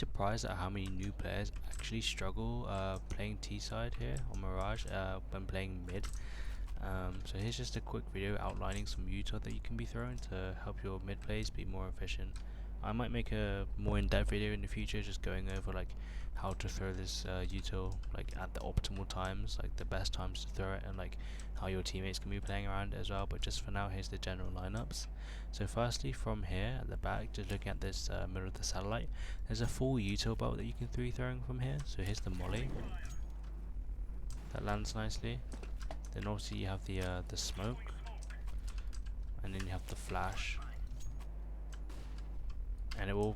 surprised at how many new players actually struggle playing T-side here on Mirage when playing mid. So here's just a quick video outlining some util that you can be throwing to help your mid plays be more efficient. I might make a more in-depth video in the future just going over like how to throw this util like at the optimal times, like the best times to throw it, and like how your teammates can be playing around it as well. But just for now, here's the general lineups. So firstly, from here at the back, just looking at this middle of the satellite, there's a full util belt that you can be throwing from here. So here's the molly that lands nicely. Then also you have the smoke, and then you have the flash, and it will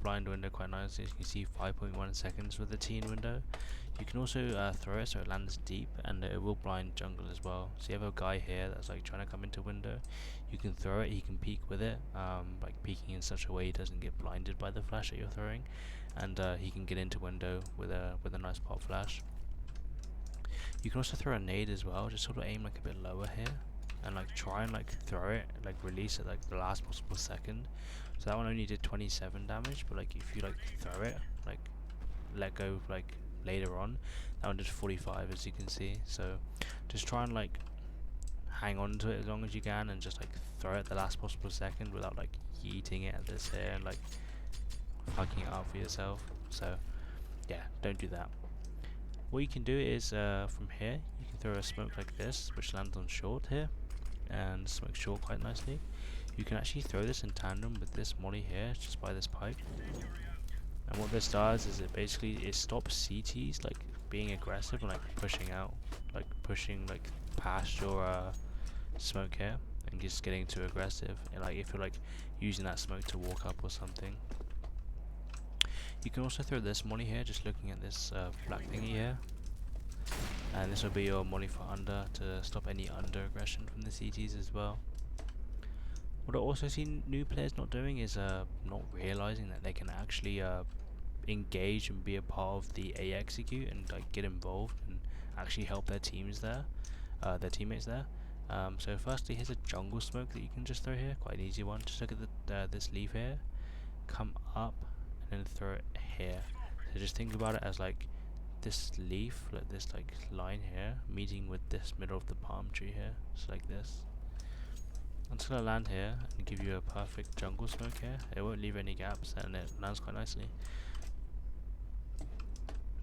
blind window quite nicely. As you can see, 5.1 seconds with the teen window. You can also throw it so it lands deep, and it will blind jungle as well. So you have a guy here that's like trying to come into window. You can throw it, he can peek with it, like peeking in such a way he doesn't get blinded by the flash that you're throwing, and he can get into window with a nice pop flash. You can also throw a nade as well, just sort of aim like a bit lower here, and like try and like throw it, like release at like the last possible second. So that one only did 27 damage, but like if you like throw it, like let go like later on, that one did 45 as you can see. So just try and like hang on to it as long as you can, and just like throw it at the last possible second without like yeeting it at this here and like fucking it up for yourself. So yeah, don't do that. What you can do is from here you can throw a smoke like this, which lands on short here, and smoke short quite nicely. You can actually throw this in tandem with this molly here, just by this pipe. And what this does is it stops CTs like being aggressive and like pushing out, like pushing like past your smoke here, and just getting too aggressive. And like if you're like using that smoke to walk up or something. You can also throw this molly here, just looking at this black thingy here, and this will be your molly for under to stop any under aggression from the CTs as well. What I also see new players not doing is not realizing that they can actually engage and be a part of the A execute and like get involved and actually help their teams there, their teammates there. So firstly, here's a jungle smoke that you can just throw here, quite an easy one. Just look at this leaf here, come up, and then throw it here. So just think about it as like this leaf, like this like line here, meeting with this middle of the palm tree here, just like this. It's gonna land here and give you a perfect jungle smoke here. It won't leave any gaps, and it lands quite nicely.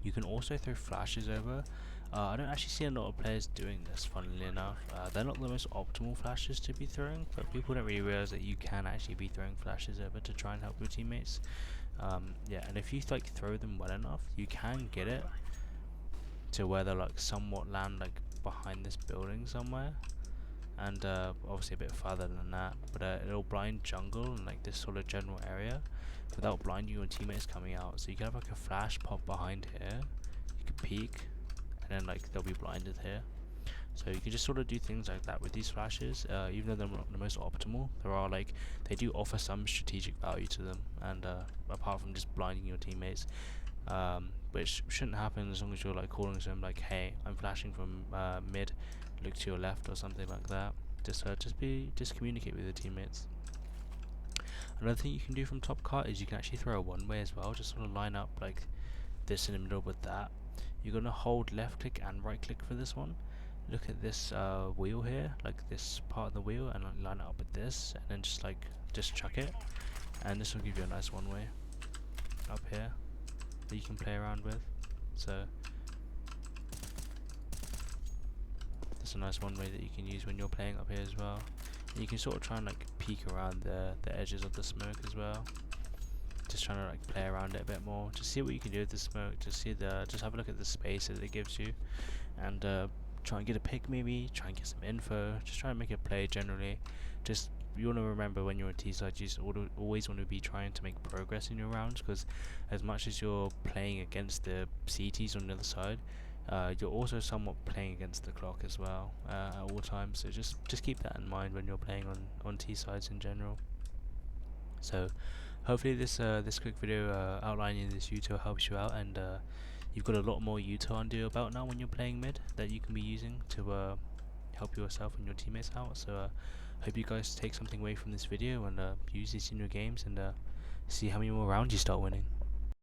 You can also throw flashes over. I don't actually see a lot of players doing this, funnily enough. They're not the most optimal flashes to be throwing, but people don't really realize that you can actually be throwing flashes over to try and help your teammates. Yeah, and if you like throw them well enough, you can get it to where they'll like somewhat land like behind this building somewhere, and obviously a bit further than that, but it'll blind jungle and like this sort of general area without blinding your teammates coming out. So you can have like a flash pop behind here, you can peek, and then like they'll be blinded here. So you can just sort of do things like that with these flashes. Even though they're not the most optimal, they do offer some strategic value to them, and apart from just blinding your teammates, which shouldn't happen as long as you're like calling to them like, hey, I'm flashing from mid, look to your left or something like that. Just communicate with your teammates. Another thing you can do from top cut is you can actually throw a one way as well. Just sort of line up like this in the middle with that. You're gonna hold left click and right click for this one. Look at this wheel here, like this part of the wheel, and line it up with this, and then just chuck it, and this will give you a nice one way up here that you can play around with. So that's a nice one way that you can use when you're playing up here as well. And you can sort of try and like peek around the edges of the smoke as well, just trying to like play around it a bit more, just see what you can do with the smoke, just have a look at the space that it gives you, and try and get a pick, maybe try and get some info, just try and make a play generally. Just, you want to remember when you're a T-side, you just always want to be trying to make progress in your rounds, because as much as you're playing against the CTs on the other side, you're also somewhat playing against the clock as well at all times. So just keep that in mind when you're playing on T-sides in general. So hopefully this quick video outlining this util helps you out, and you've got a lot more util under your belt now when you're playing mid that you can be using to help yourself and your teammates out. So hope you guys take something away from this video and use this in your games, and see how many more rounds you start winning.